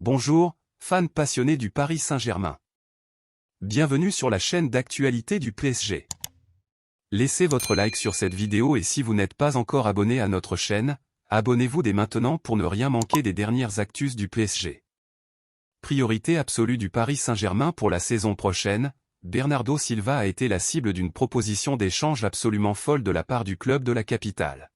Bonjour, fans passionnés du Paris Saint-Germain. Bienvenue sur la chaîne d'actualité du PSG. Laissez votre like sur cette vidéo et si vous n'êtes pas encore abonné à notre chaîne, abonnez-vous dès maintenant pour ne rien manquer des dernières actus du PSG. Priorité absolue du Paris Saint-Germain pour la saison prochaine, Bernardo Silva a été la cible d'une proposition d'échange absolument folle de la part du club de la capitale.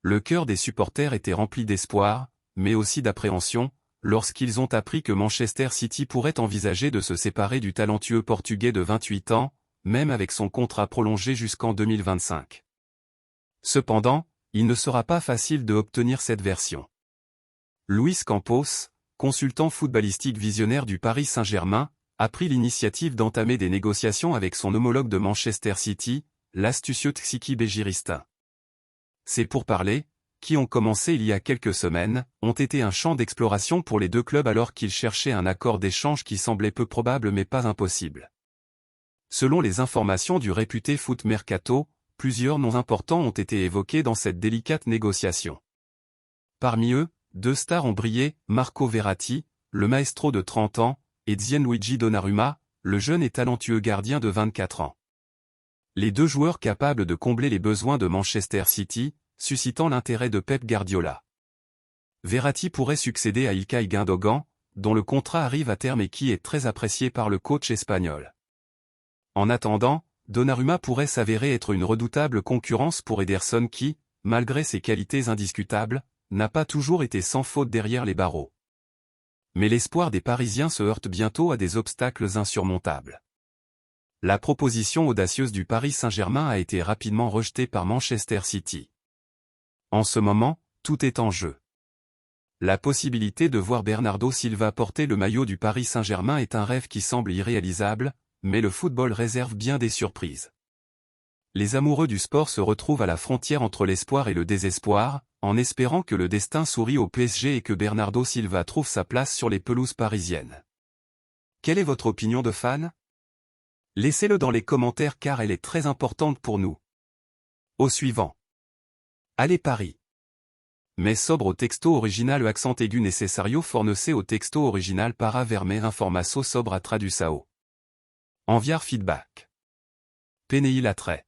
Le cœur des supporters était rempli d'espoir, mais aussi d'appréhension, lorsqu'ils ont appris que Manchester City pourrait envisager de se séparer du talentueux Portugais de 28 ans, même avec son contrat prolongé jusqu'en 2025. Cependant, il ne sera pas facile d'obtenir cette version. Luis Campos, consultant footballistique visionnaire du Paris Saint-Germain, a pris l'initiative d'entamer des négociations avec son homologue de Manchester City, l'astucieux Txiki Begiristain. Ces pourparlers, qui ont commencé il y a quelques semaines, ont été un champ d'exploration pour les deux clubs alors qu'ils cherchaient un accord d'échange qui semblait peu probable mais pas impossible. Selon les informations du réputé Foot Mercato, plusieurs noms importants ont été évoqués dans cette délicate négociation. Parmi eux, deux stars ont brillé, Marco Verratti, le maestro de 30 ans, et Gianluigi Donnarumma, le jeune et talentueux gardien de 24 ans. Les deux joueurs capables de combler les besoins de Manchester City, suscitant l'intérêt de Pep Guardiola. Verratti pourrait succéder à Ilkay Gundogan, dont le contrat arrive à terme et qui est très apprécié par le coach espagnol. En attendant, Donnarumma pourrait s'avérer être une redoutable concurrence pour Ederson qui, malgré ses qualités indiscutables, n'a pas toujours été sans faute derrière les barreaux. Mais l'espoir des Parisiens se heurte bientôt à des obstacles insurmontables. La proposition audacieuse du Paris Saint-Germain a été rapidement rejetée par Manchester City. En ce moment, tout est en jeu. La possibilité de voir Bernardo Silva porter le maillot du Paris Saint-Germain est un rêve qui semble irréalisable, mais le football réserve bien des surprises. Les amoureux du sport se retrouvent à la frontière entre l'espoir et le désespoir, en espérant que le destin sourit au PSG et que Bernardo Silva trouve sa place sur les pelouses parisiennes. Quelle est votre opinion de fan? Laissez-le dans les commentaires car elle est très importante pour nous. Au suivant. Allez Paris. Mais sobre au texto original accent aigu necessario fornecer au texto original para verme informaço sobre a tradução. Enviar feedback. PNI l'attrait.